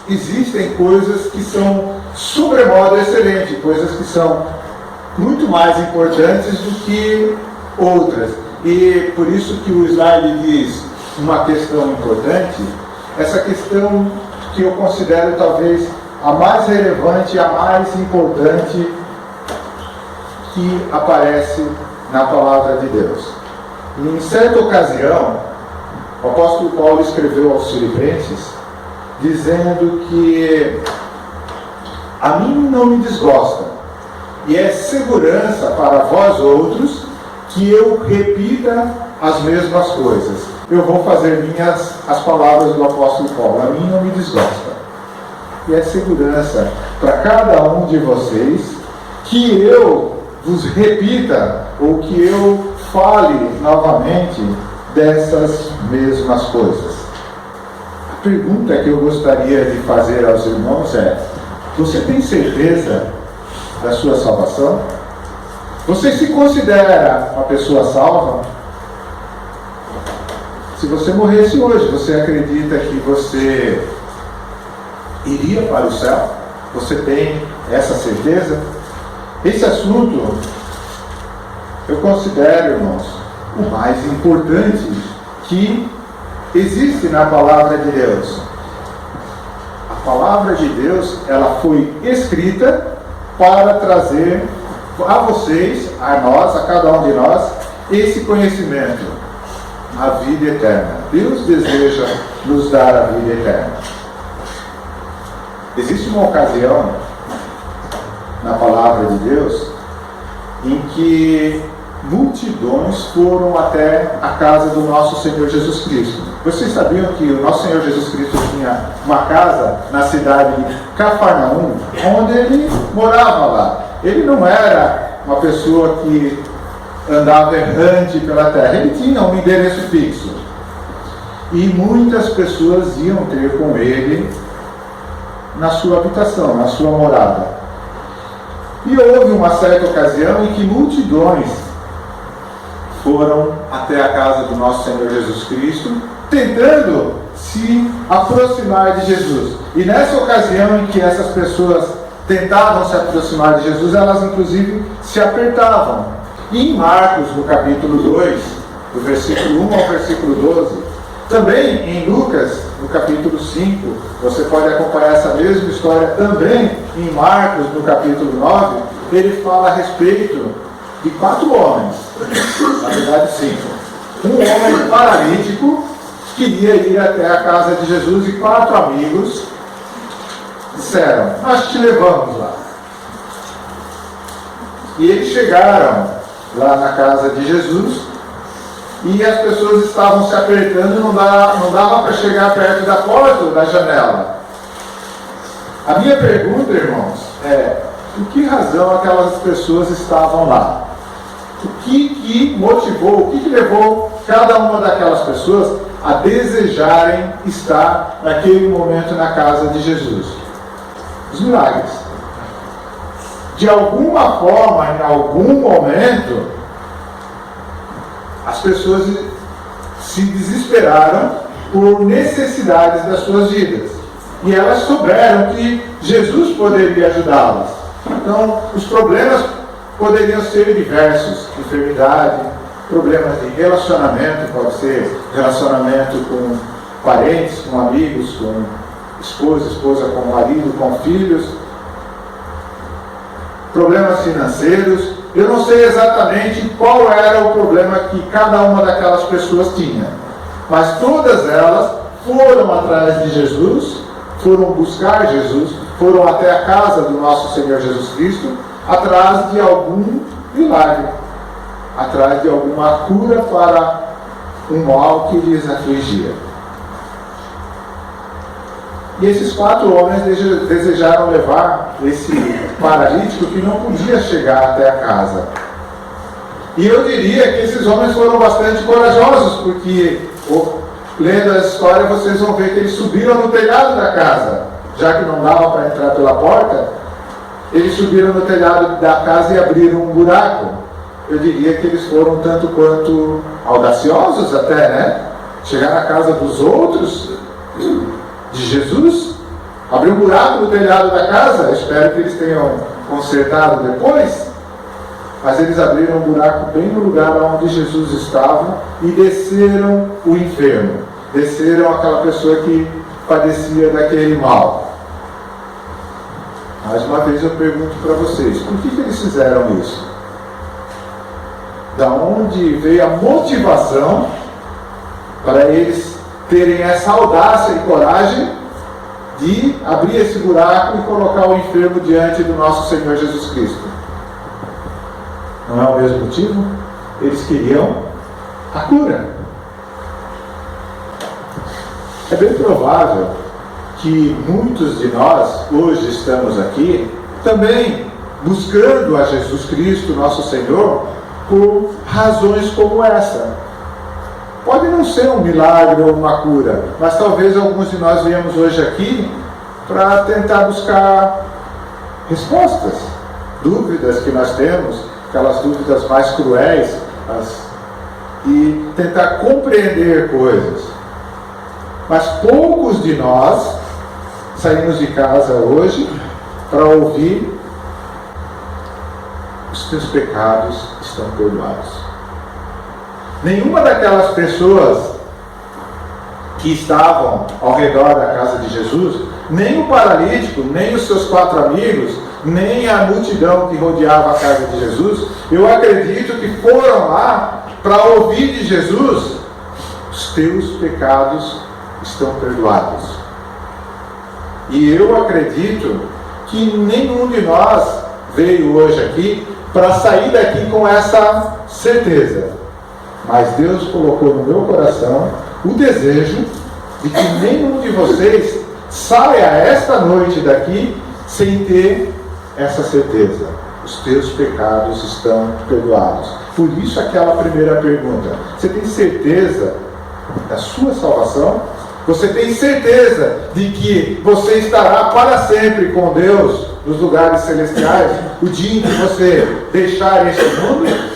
existem coisas que são sobremodo excelentes, coisas que são muito mais importantes do que outras. E por isso que o slide diz uma questão importante, essa questão que eu considero talvez a mais relevante, a mais importante que aparece na palavra de Deus. Em certa ocasião, o apóstolo Paulo escreveu aos Filipenses dizendo que a mim não me desgosta, e é segurança para vós outros que eu repita as mesmas coisas. Eu vou fazer minhas as palavras do apóstolo Paulo, a mim não me desgosta. E é segurança para cada um de vocês que eu vos repita, ou que eu fale novamente dessas mesmas coisas. A pergunta que eu gostaria de fazer aos irmãos é: você tem certeza da sua salvação? Você se considera uma pessoa salva? Se você morresse hoje, você acredita que você iria para o céu? Você tem essa certeza? Esse assunto eu considero, irmãos, o mais importante que existe na palavra de Deus. A palavra de Deus, ela foi escrita para trazer a vocês, a nós, a cada um de nós, esse conhecimento, a vida eterna. Deus deseja nos dar a vida eterna. Existe uma ocasião na palavra de Deus em que multidões foram até a casa do nosso Senhor Jesus Cristo. Vocês sabiam que o nosso Senhor Jesus Cristo tinha uma casa na cidade de Cafarnaum, onde ele morava lá. Ele não era uma pessoa que andava errante pela terra, ele tinha um endereço fixo. E muitas pessoas iam ter com ele na sua habitação, na sua morada. E houve uma certa ocasião em que multidões foram até a casa do nosso Senhor Jesus Cristo, tentando se aproximar de Jesus. E nessa ocasião em que essas pessoas tentavam se aproximar de Jesus, elas inclusive se apertavam. E em Marcos, no capítulo 2, do versículo 1 ao versículo 12, também em Lucas, no capítulo 5, você pode acompanhar essa mesma história também em Marcos, no capítulo 9, ele fala a respeito de 4 homens, na verdade 5. Um homem paralítico queria ir até a casa de Jesus e 4 amigos disseram: nós te levamos lá. E eles chegaram lá na casa de Jesus e as pessoas estavam se apertando, não dava para chegar perto da porta ou da janela. A minha pergunta, irmãos, é: por que razão aquelas pessoas estavam lá? O que motivou, o que levou cada uma daquelas pessoas a desejarem estar naquele momento na casa de Jesus? Os milagres. De alguma forma, em algum momento, as pessoas se desesperaram por necessidades das suas vidas. E elas souberam que Jesus poderia ajudá-las. Então, os problemas poderiam ser diversos: enfermidade, problemas de relacionamento, pode ser relacionamento com parentes, com amigos, com esposa com marido, com filhos, problemas financeiros. Eu não sei exatamente qual era o problema que cada uma daquelas pessoas tinha, mas todas elas foram atrás de Jesus, foram buscar Jesus, foram até a casa do nosso Senhor Jesus Cristo, atrás de algum milagre, atrás de alguma cura para um mal que lhes afligia. E esses 4 homens desejaram levar esse paralítico que não podia chegar até a casa. E eu diria que esses homens foram bastante corajosos, porque, lendo a história, vocês vão ver que eles subiram no telhado da casa. Já que não dava para entrar pela porta, eles subiram no telhado da casa e abriram um buraco. Eu diria que eles foram tanto quanto audaciosos até, né? Chegar na casa dos outros, de Jesus, Abriu um buraco no telhado da casa, espero que eles tenham consertado depois, mas eles abriram um buraco bem no lugar onde Jesus estava e desceram o enfermo, desceram aquela pessoa que padecia daquele mal. Mais uma vez eu pergunto para vocês, por que eles fizeram isso? Da onde veio a motivação para eles terem essa audácia e coragem de abrir esse buraco e colocar o enfermo diante do nosso Senhor Jesus Cristo? Não é o mesmo motivo? Eles queriam a cura. É bem provável que muitos de nós, hoje estamos aqui, também buscando a Jesus Cristo, nosso Senhor, por razões como essa. Pode não ser um milagre ou uma cura, mas talvez alguns de nós viemos hoje aqui para tentar buscar respostas, dúvidas que nós temos, aquelas dúvidas mais cruéis, e tentar compreender coisas. Mas poucos de nós saímos de casa hoje para ouvir: os teus pecados estão perdoados. Nenhuma daquelas pessoas que estavam ao redor da casa de Jesus, nem o paralítico, nem os seus 4 amigos, nem a multidão que rodeava a casa de Jesus, eu acredito que foram lá para ouvir de Jesus: os teus pecados estão perdoados. E eu acredito que nenhum de nós veio hoje aqui para sair daqui com essa certeza. Mas Deus colocou no meu coração o desejo de que nenhum de vocês saia esta noite daqui sem ter essa certeza: os teus pecados estão perdoados. Por isso aquela primeira pergunta: você tem certeza da sua salvação? Você tem certeza de que você estará para sempre com Deus nos lugares celestiais o dia em que você deixar este mundo?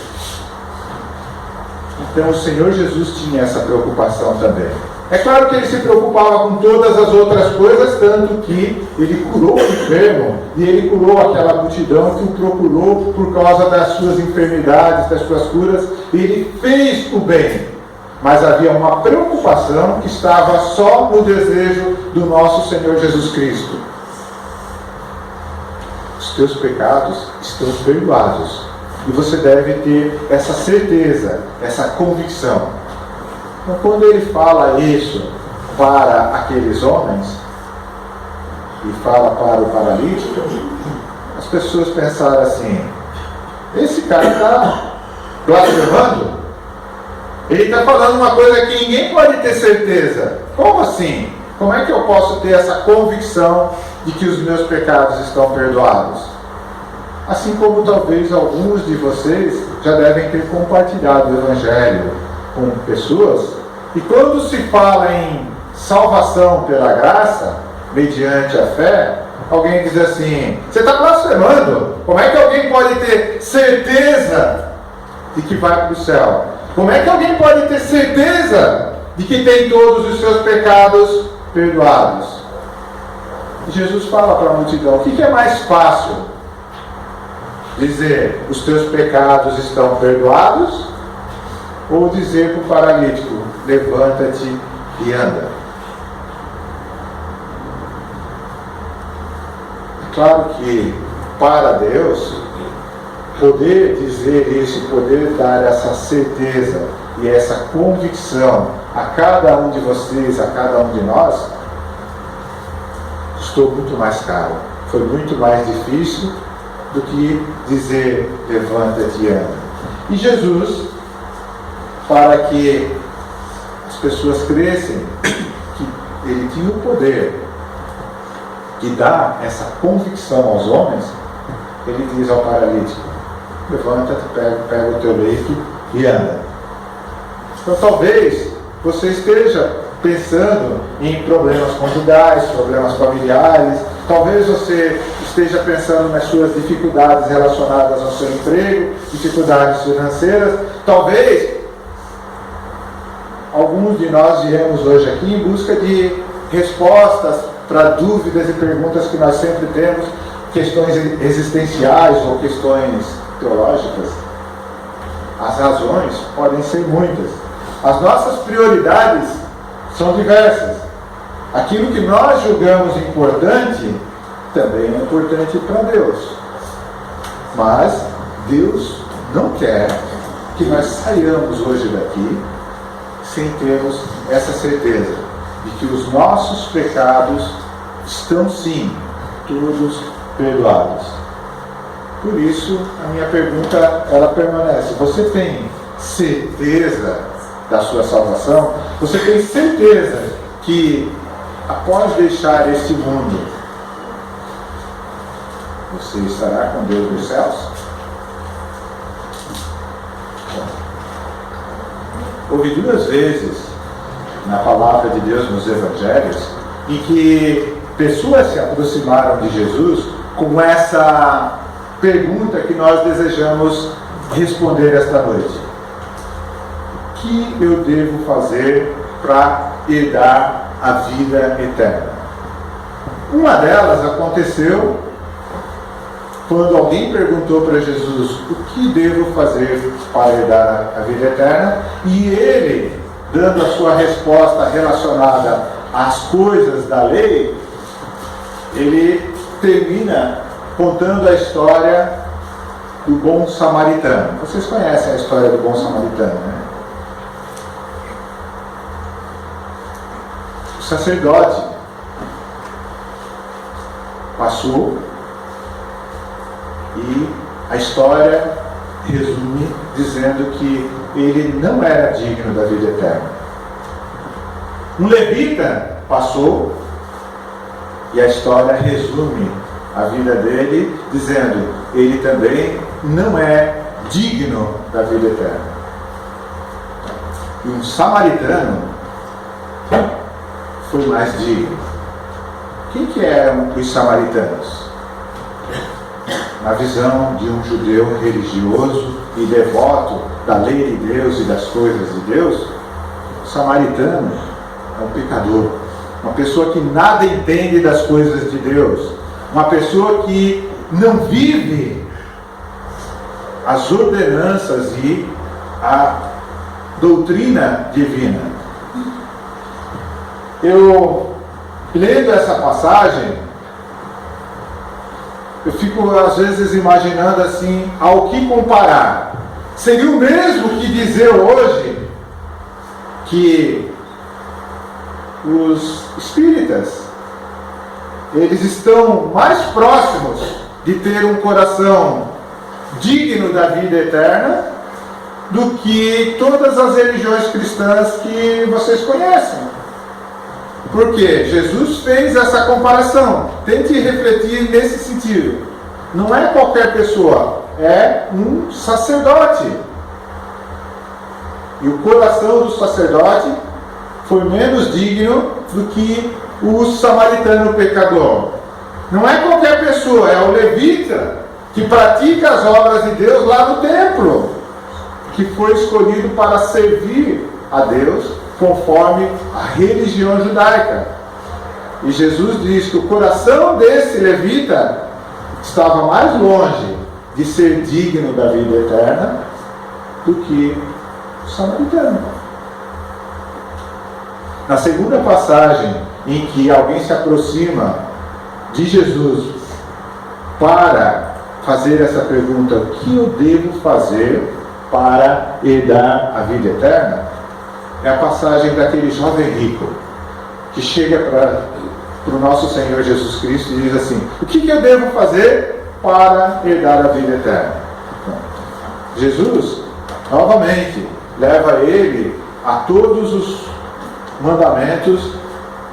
Então o Senhor Jesus tinha essa preocupação também. É claro que ele se preocupava com todas as outras coisas, tanto que ele curou o enfermo e ele curou aquela multidão que o procurou por causa das suas enfermidades, das suas curas. Ele fez o bem, mas havia uma preocupação que estava só no desejo do nosso Senhor Jesus Cristo: os teus pecados estão perdoados. E você deve ter essa certeza, essa convicção. Então, quando ele fala isso para aqueles homens e fala para o paralítico, as pessoas pensaram assim: esse cara está blasfemando? Ele está falando uma coisa que ninguém pode ter certeza. Como assim? Como é que eu posso ter essa convicção de que os meus pecados estão perdoados? Assim como talvez alguns de vocês já devem ter compartilhado o Evangelho com pessoas, e quando se fala em salvação pela graça, mediante a fé, alguém diz assim: você está blasfemando? Como é que alguém pode ter certeza de que vai para o céu? Como é que alguém pode ter certeza de que tem todos os seus pecados perdoados? E Jesus fala para a multidão: o que é mais fácil? Dizer: os teus pecados estão perdoados? Ou dizer para o paralítico: levanta-te e anda? É claro que para Deus, poder dizer isso, poder dar essa certeza e essa convicção a cada um de vocês, a cada um de nós, custou muito mais caro. Foi muito mais difícil do que dizer: levanta-te e anda. E Jesus, para que as pessoas crescem que ele tinha o poder de dar essa convicção aos homens, ele diz ao paralítico: levanta-te, pega o teu leito e anda. Então talvez você esteja pensando em problemas conjugais, problemas familiares, talvez você esteja pensando nas suas dificuldades relacionadas ao seu emprego, dificuldades financeiras. Talvez alguns de nós viemos hoje aqui em busca de respostas para dúvidas e perguntas que nós sempre temos, questões existenciais ou questões teológicas. As razões podem ser muitas. As nossas prioridades são diversas. Aquilo que nós julgamos importante também é importante para Deus. Mas Deus não quer que nós saiamos hoje daqui sem termos essa certeza de que os nossos pecados estão sim todos perdoados. Por isso, a minha pergunta, ela permanece. Você tem certeza da sua salvação? Você tem certeza que, após deixar este mundo, você estará com Deus nos céus? Houve 2 vezes na palavra de Deus nos evangelhos em que pessoas se aproximaram de Jesus com essa pergunta que nós desejamos responder esta noite: o que eu devo fazer para herdar a vida eterna? Uma delas aconteceu quando alguém perguntou para Jesus: o que devo fazer para herdar a vida eterna? E ele, dando a sua resposta relacionada às coisas da lei, ele termina contando a história do bom samaritano. Vocês conhecem a história do bom samaritano, né? O sacerdote passou e a história resume dizendo que ele não era digno da vida eterna. Um levita passou e a história resume a vida dele dizendo: ele também não é digno da vida eterna. E um samaritano foi mais digno. Quem que eram os samaritanos? Na visão de um judeu religioso e devoto da lei de Deus e das coisas de Deus, o samaritano é um pecador, uma pessoa que nada entende das coisas de Deus, uma pessoa que não vive as ordenanças e a doutrina divina. Eu, lendo essa passagem, eu fico às vezes imaginando assim, ao que comparar. Seria o mesmo que dizer hoje que os espíritas, eles estão mais próximos de ter um coração digno da vida eterna do que todas as religiões cristãs que vocês conhecem. Porque Jesus fez essa comparação. Tente refletir nesse sentido. Não é qualquer pessoa, é um sacerdote. E o coração do sacerdote foi menos digno do que o samaritano pecador. Não é qualquer pessoa, é o levita que pratica as obras de Deus lá no templo, que foi escolhido para servir a Deus conforme a religião judaica. E Jesus diz que o coração desse levita estava mais longe de ser digno da vida eterna do que o samaritano. Na segunda passagem em que alguém se aproxima de Jesus para fazer essa pergunta: o que eu devo fazer para herdar a vida eterna? É a passagem daquele jovem rico que chega para o nosso Senhor Jesus Cristo e diz assim: o que eu devo fazer para herdar a vida eterna? Jesus, novamente, leva ele a todos os mandamentos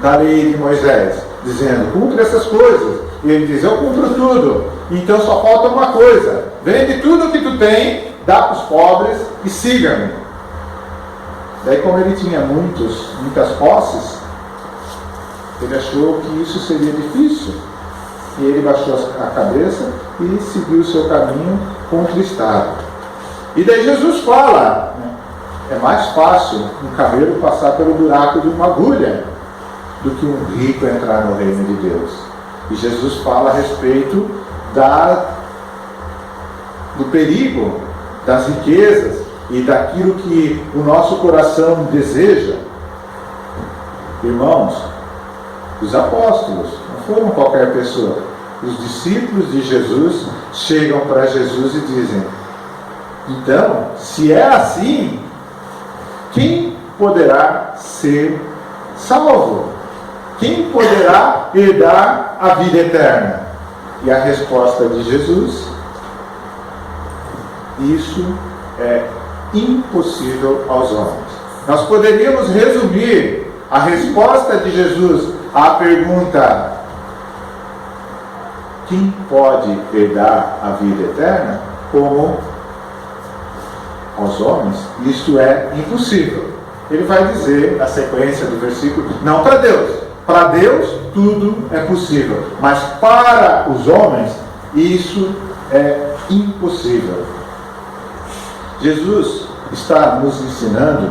da lei de Moisés, dizendo: cumpre essas coisas. E ele diz: eu cumpro tudo. Então só falta uma coisa: vende tudo o que tu tem, dá para os pobres e siga-me. Daí, como ele tinha muitas posses, ele achou que isso seria difícil. E ele baixou a cabeça e seguiu o seu caminho contristado. E daí Jesus fala: é mais fácil um camelo passar pelo buraco de uma agulha do que um rico entrar no reino de Deus. E Jesus fala a respeito do perigo das riquezas e daquilo que o nosso coração deseja. Irmãos, os apóstolos não foram qualquer pessoa. Os discípulos de Jesus chegam para Jesus e dizem: então, se é assim, quem poderá ser salvo? Quem poderá herdar a vida eterna? E a resposta de Jesus: isso é impossível aos homens. Nós poderíamos resumir a resposta de Jesus à pergunta: quem pode herdar a vida eterna? Como aos homens, isso é impossível. Ele vai dizer na sequência do versículo: não para Deus. Para Deus tudo é possível, mas para os homens isso é impossível. Jesus está nos ensinando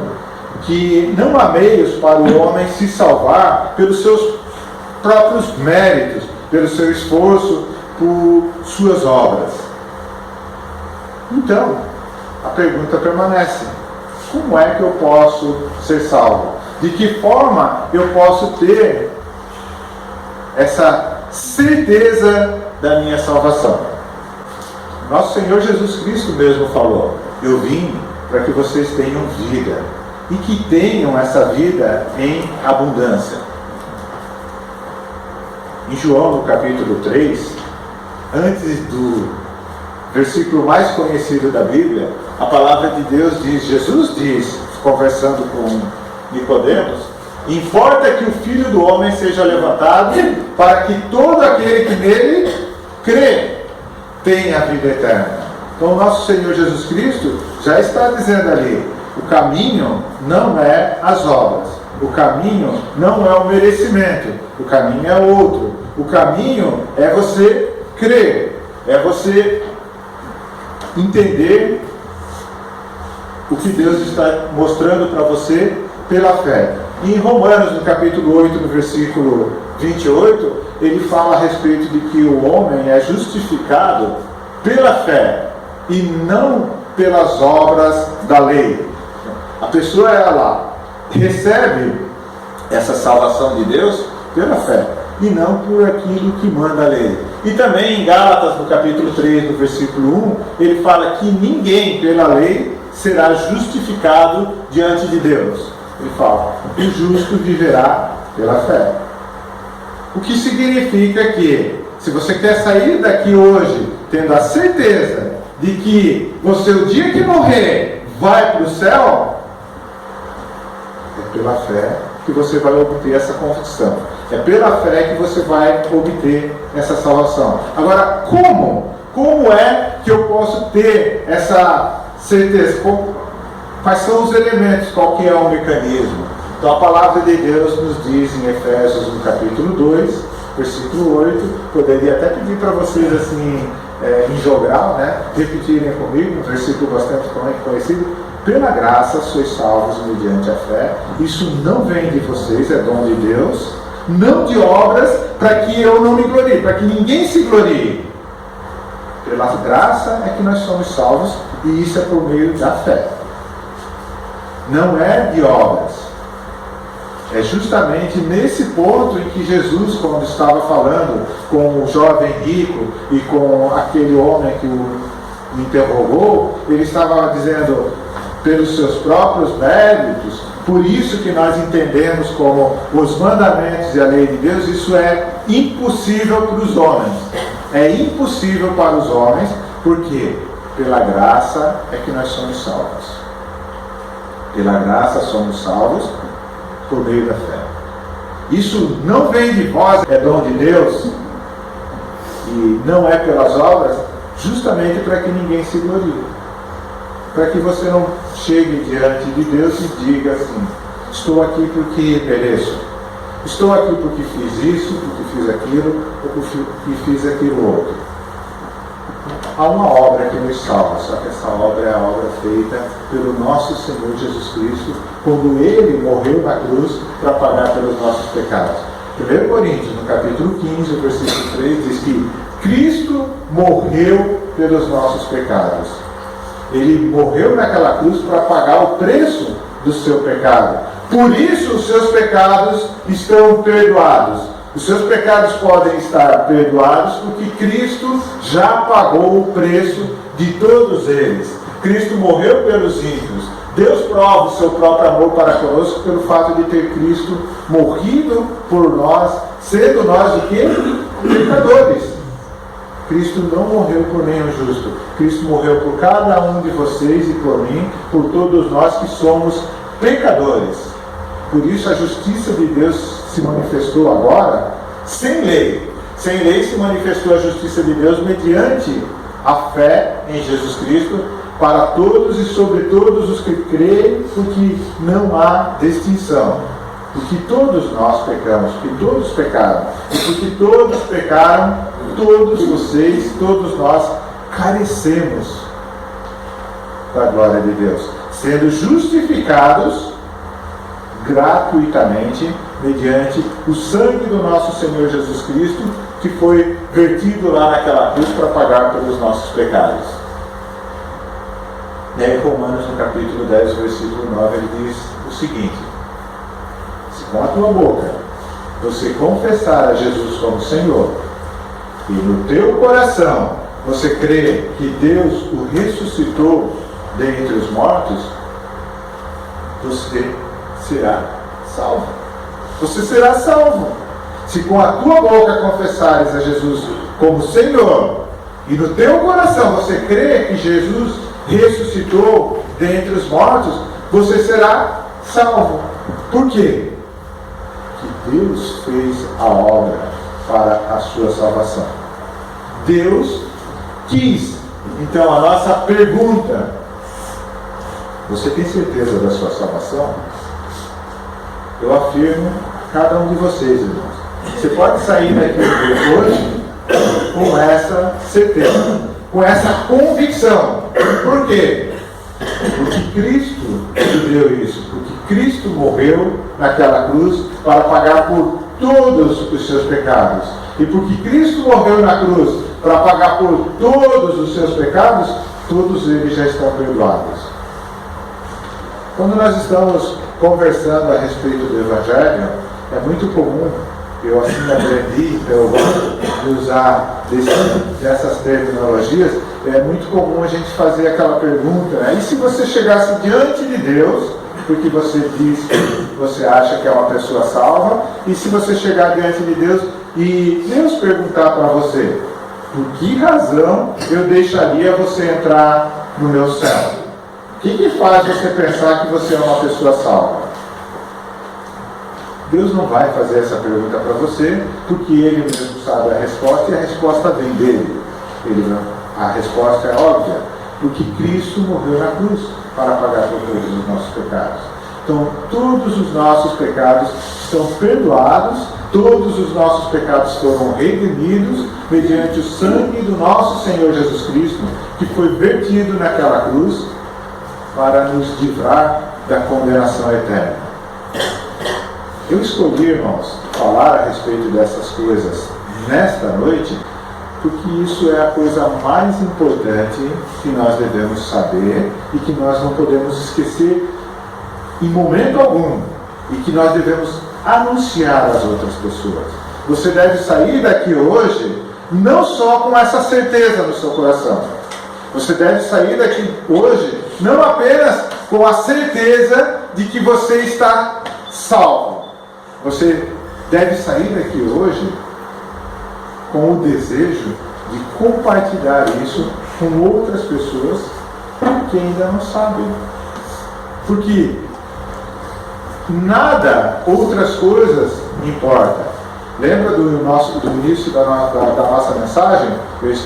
que não há meios para o homem se salvar pelos seus próprios méritos, pelo seu esforço, por suas obras. Então, a pergunta permanece: como é que eu posso ser salvo? De que forma eu posso ter essa certeza da minha salvação? Nosso Senhor Jesus Cristo mesmo falou: eu vim para que vocês tenham vida, e que tenham essa vida em abundância. Em João, no capítulo 3, antes do versículo mais conhecido da Bíblia, a palavra de Deus diz, Jesus diz, conversando com Nicodemos: importa que o Filho do Homem seja levantado, para que todo aquele que nele crê tenha a vida eterna. Então o nosso Senhor Jesus Cristo já está dizendo ali: o caminho não é as obras, o caminho não é o merecimento, o caminho é outro. O caminho é você crer, é você entender o que Deus está mostrando para você pela fé. E em Romanos, no capítulo 8, no versículo 28, ele fala a respeito de que o homem é justificado pela fé e não pelas obras da lei. A pessoa, ela recebe essa salvação de Deus pela fé e não por aquilo que manda a lei. E também em Gálatas, no capítulo 3, no versículo 1, ele fala que ninguém pela lei será justificado diante de Deus. Ele fala: o justo viverá pela fé. O que significa que, se você quer sair daqui hoje tendo a certeza de que você, o dia que morrer, vai para o céu, é pela fé que você vai obter essa convicção. É pela fé que você vai obter essa salvação. Agora, como? Como é que eu posso ter essa certeza? Quais são os elementos? Qual que é o mecanismo? Então a palavra de Deus nos diz em Efésios, no capítulo 2, versículo 8, poderia até pedir para vocês assim, em jogral, né, repetirem comigo, um versículo bastante conhecido: pela graça sois salvos mediante a fé, isso não vem de vocês, é dom de Deus, não de obras, para que eu não me glorie, para que ninguém se glorie. Pela graça é que nós somos salvos, e isso é por meio da fé. Não é de obras. É justamente nesse ponto em que Jesus, quando estava falando com o jovem rico e com aquele homem que o interrogou, ele estava dizendo: pelos seus próprios méritos, por isso que nós entendemos como os mandamentos e a lei de Deus, isso é impossível para os homens. É impossível para os homens, porque pela graça é que nós somos salvos. Pela graça somos salvos por meio da fé. Isso não vem de vós, é dom de Deus, e não é pelas obras, justamente para que ninguém se glorie. Para que você não chegue diante de Deus e diga assim: estou aqui porque mereço, estou aqui porque fiz isso, porque fiz aquilo, ou porque fiz aquilo outro. há uma obra que nos salva, só que essa obra é a obra feita pelo nosso Senhor Jesus Cristo, quando Ele morreu na cruz para pagar pelos nossos pecados. 1 Coríntios, no capítulo 15, o versículo 3, diz que Cristo morreu pelos nossos pecados. Ele morreu naquela cruz para pagar o preço do seu pecado. Por isso os seus pecados estão perdoados. Os seus pecados podem estar perdoados porque Cristo já pagou o preço de todos eles. Cristo morreu pelos ímpios. Deus prova o seu próprio amor para conosco pelo fato de ter Cristo morrido por nós, sendo nós o quê? Pecadores. Cristo não morreu por nenhum justo. Cristo morreu por cada um de vocês e por mim, por todos nós que somos pecadores. Por isso a justiça de Deus se manifestou agora sem lei. Sem lei se manifestou a justiça de Deus mediante a fé em Jesus Cristo para todos e sobre todos os que creem, porque não há distinção. Porque todos nós pecamos, porque todos pecaram. E porque todos pecaram, todos vocês, todos nós carecemos da glória de Deus, sendo justificados gratuitamente mediante o sangue do nosso Senhor Jesus Cristo, que foi vertido lá naquela cruz para pagar pelos nossos pecados. E aí, Romanos, no capítulo 10, versículo 9, ele diz o seguinte: se com a tua boca você confessar a Jesus como Senhor, e no teu coração você crê que Deus o ressuscitou dentre os mortos, você será salvo. Você será salvo. Se com a tua boca confessares a Jesus como Senhor, e no teu coração você crê que Jesus ressuscitou dentre os mortos, você será salvo. Por quê? Porque Deus fez a obra para a sua salvação. Deus quis. Então a nossa pergunta: você tem certeza da sua salvação? Eu afirmo a cada um de vocês, irmãos. Você pode sair daqui hoje com essa certeza, com essa convicção. Por quê? Porque Cristo te deu isso. Porque Cristo morreu naquela cruz para pagar por todos os seus pecados. E porque Cristo morreu na cruz para pagar por todos os seus pecados, todos eles já estão perdoados. Quando nós estamos conversando a respeito do Evangelho, é muito comum, eu assim aprendi, eu gosto de usar dessas terminologias, é muito comum a gente fazer aquela pergunta, né? E se você chegasse diante de Deus, porque você diz que você acha que é uma pessoa salva, e se você chegar diante de Deus e Deus perguntar para você, por que razão eu deixaria você entrar no meu céu? O que faz você pensar que você é uma pessoa salva? Deus não vai fazer essa pergunta para você, porque Ele mesmo sabe a resposta, e a resposta vem dele. A resposta é óbvia, porque Cristo morreu na cruz para pagar por todos os nossos pecados. Então, todos os nossos pecados estão perdoados, todos os nossos pecados foram redimidos mediante o sangue do nosso Senhor Jesus Cristo, que foi vertido naquela cruz para nos livrar da condenação eterna. Eu escolhi, irmãos, falar a respeito dessas coisas nesta noite, porque isso é a coisa mais importante que nós devemos saber e que nós não podemos esquecer em momento algum, e que nós devemos anunciar às outras pessoas. Você deve sair daqui hoje não só com essa certeza no seu coração. Você deve sair daqui hoje não apenas com a certeza de que você está salvo. Você deve sair daqui hoje com o desejo de compartilhar isso com outras pessoas que ainda não sabem. Porque nada, outras coisas importa. Lembra do início da nossa mensagem?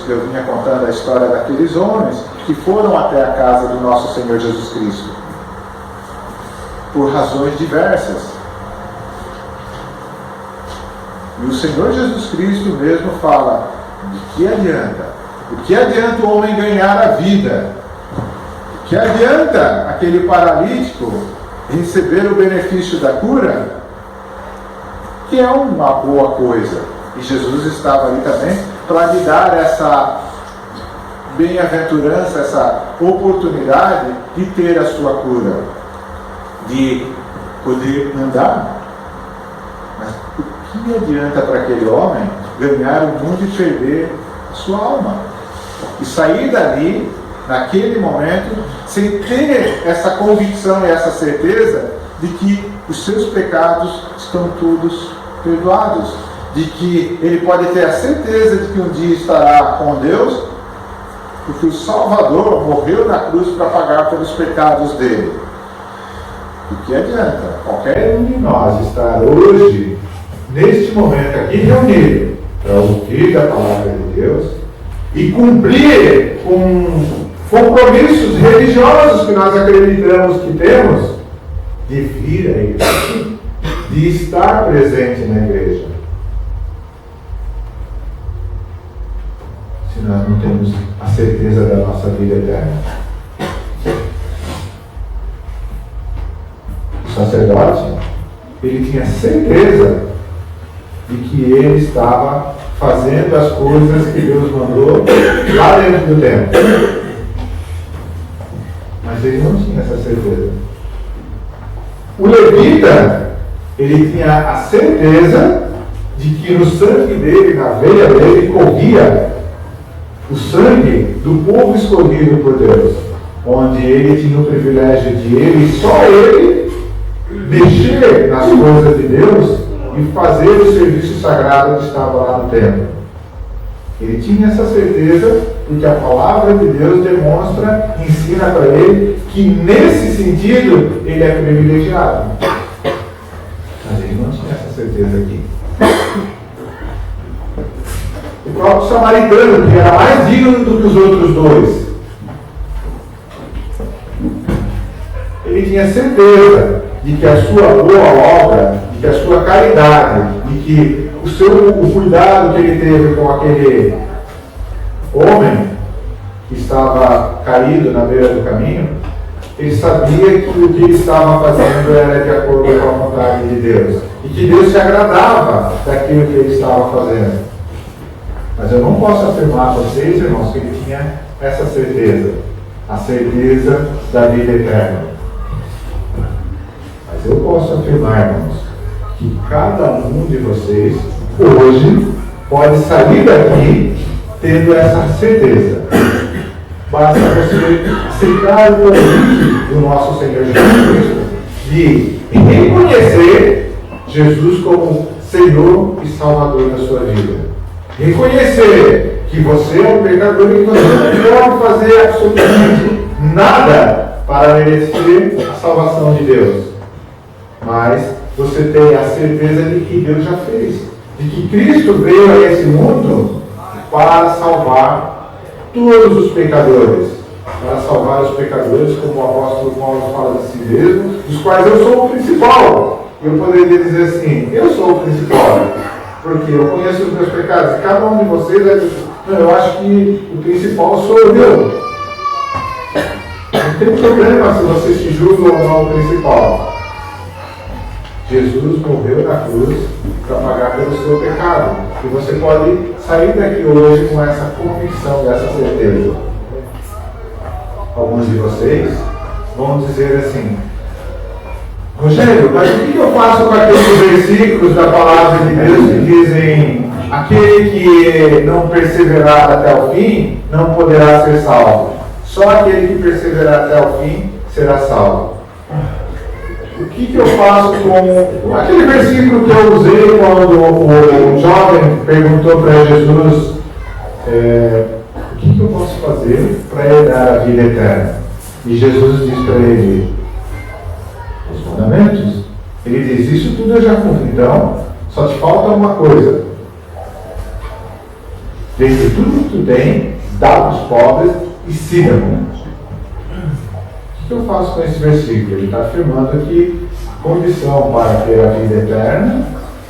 Eu vinha contando a história daqueles homens que foram até a casa do nosso Senhor Jesus Cristo por razões diversas. E o Senhor Jesus Cristo mesmo fala: de que adianta O que adianta o homem ganhar a vida? O que adianta aquele paralítico receber o benefício da cura? Que é uma boa coisa. E Jesus estava ali também para lhe dar essa bem-aventurança, essa oportunidade de ter a sua cura, de poder andar. Mas o que adianta para aquele homem ganhar o mundo e perder a sua alma? E sair dali, naquele momento, sem ter essa convicção e essa certeza de que os seus pecados estão todos perdoados, de que ele pode ter a certeza de que um dia estará com Deus, porque o Salvador morreu na cruz para pagar pelos pecados dele. O que adianta qualquer um de nós estar hoje, neste momento aqui reunido, para ouvir a palavra de Deus e cumprir com compromissos religiosos que nós acreditamos que temos, de vir à igreja, de estar presente na igreja, se nós não temos a certeza da nossa vida eterna? O sacerdote, ele tinha certeza de que ele estava fazendo as coisas que Deus mandou lá dentro do templo, mas ele não tinha essa certeza. O levita, ele tinha a certeza de que no sangue dele, na veia dele, corria o sangue do povo escolhido por Deus, onde ele tinha o privilégio de ele, só ele, mexer nas coisas de Deus e fazer o serviço sagrado que estava lá no templo. Ele tinha essa certeza porque a palavra de Deus demonstra, ensina para ele que nesse sentido ele é privilegiado. Mas ele não tinha essa certeza aqui. O próprio samaritano, que era mais digno do que os outros dois, ele tinha certeza de que a sua boa obra, de que a sua caridade, de que o cuidado que ele teve com aquele homem que estava caído na beira do caminho, ele sabia que o que ele estava fazendo era de acordo com a vontade de Deus e que Deus se agradava daquilo que ele estava fazendo. Mas eu não posso afirmar a vocês, irmãos, que ele tinha essa certeza, a certeza da vida eterna. Mas eu posso afirmar, irmãos, que cada um de vocês hoje pode sair daqui tendo essa certeza. Basta você aceitar o convite do nosso Senhor Jesus Cristo de reconhecer Jesus como Senhor e Salvador da sua vida. Reconhecer que você é um pecador e que você não pode fazer absolutamente nada para merecer a salvação de Deus. Mas você tem a certeza de que Deus já fez, de que Cristo veio a esse mundo para salvar todos os pecadores, para salvar os pecadores, como o apóstolo Paulo fala de si mesmo, dos quais eu sou o principal. Eu poderia dizer assim, eu sou o principal, porque eu conheço os meus pecados, e cada um de vocês vai dizer, não, eu acho que o principal sou eu. Não tem problema se você se julga ou não o principal. Jesus morreu na cruz para pagar pelo seu pecado. E você pode sair daqui hoje com essa convicção, dessa certeza. Alguns de vocês vão dizer assim, Rogério, mas o que eu faço com aqueles versículos da palavra de Deus que dizem aquele que não perseverar até o fim não poderá ser salvo. Só aquele que perseverar até o fim será salvo. O que eu faço com aquele versículo que eu usei quando o jovem perguntou para Jesus o que eu posso fazer para herdar a vida eterna? E Jesus diz para ele, os mandamentos. Ele diz, isso tudo eu já cumpri, então só te falta uma coisa. Vende tudo que tu tem, dá para os pobres e siga-me. O que eu faço com esse versículo? Ele está afirmando que a condição para ter a vida eterna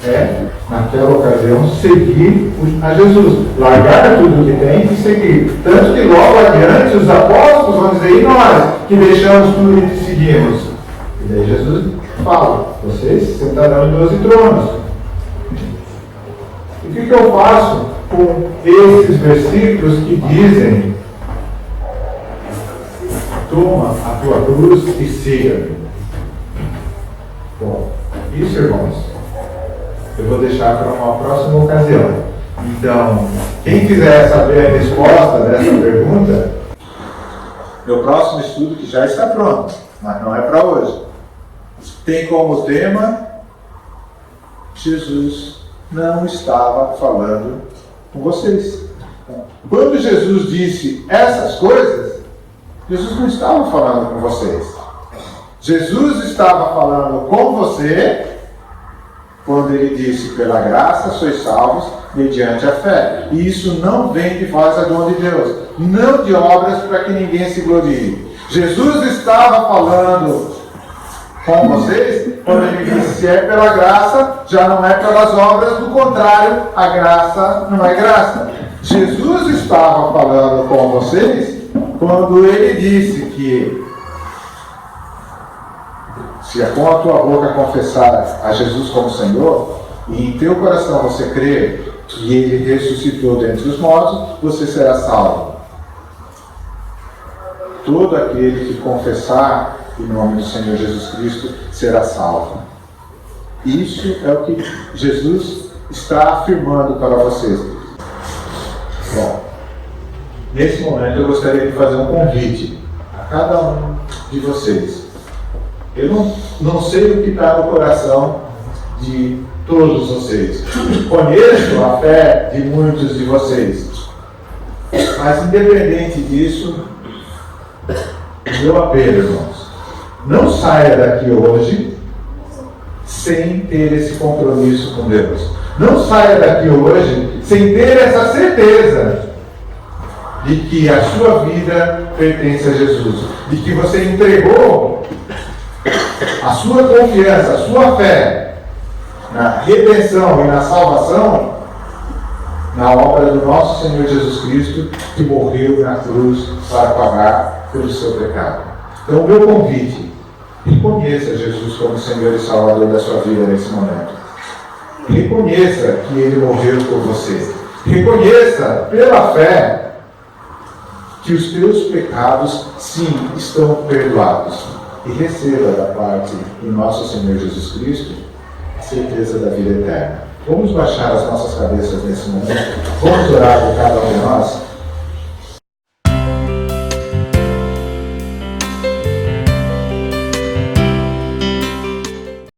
é, naquela ocasião, seguir a Jesus. Largar tudo que tem e seguir. Tanto que logo adiante os apóstolos vão dizer, e nós que deixamos tudo e te seguimos? E daí Jesus fala, vocês sentarão em 12 tronos. E o que eu faço com esses versículos que dizem, toma a tua cruz e siga-me? Bom, isso, irmãos, eu vou deixar para uma próxima ocasião. Então, quem quiser saber a resposta dessa pergunta, meu próximo estudo, que já está pronto, mas não é para hoje, tem como tema: Jesus não estava falando com vocês. Quando Jesus disse essas coisas, Jesus não estava falando com vocês. Jesus estava falando com você quando ele disse, pela graça sois salvos mediante a fé. E isso não vem de vós, é dom de Deus, não de obras para que ninguém se glorie. Jesus estava falando com vocês quando ele disse, se é pela graça, já não é pelas obras, do contrário, a graça não é graça. Jesus estava falando com vocês quando ele disse que se com a tua boca confessar a Jesus como Senhor, e em teu coração você crer que ele ressuscitou dentre os mortos, você será salvo. Todo aquele que confessar o nome do Senhor Jesus Cristo será salvo. Isso é o que Jesus está afirmando para vocês. Bom, nesse momento eu gostaria de fazer um convite a cada um de vocês. Eu não sei o que está no coração de todos vocês. Conheço a fé de muitos de vocês. Mas independente disso, meu apelo, irmãos, não saia daqui hoje sem ter esse compromisso com Deus. Não saia daqui hoje sem ter essa certeza de que a sua vida pertence a Jesus. De que você entregou a sua confiança, a sua fé na redenção e na salvação na obra do nosso Senhor Jesus Cristo, que morreu na cruz para pagar pelo seu pecado. Então, o meu convite: reconheça Jesus como Senhor e Salvador da sua vida nesse momento. Reconheça que Ele morreu por você. Reconheça pela fé que os teus pecados, sim, estão perdoados. E receba da parte do nosso Senhor Jesus Cristo a certeza da vida eterna. Vamos baixar as nossas cabeças nesse momento. Vamos orar por cada um de nós.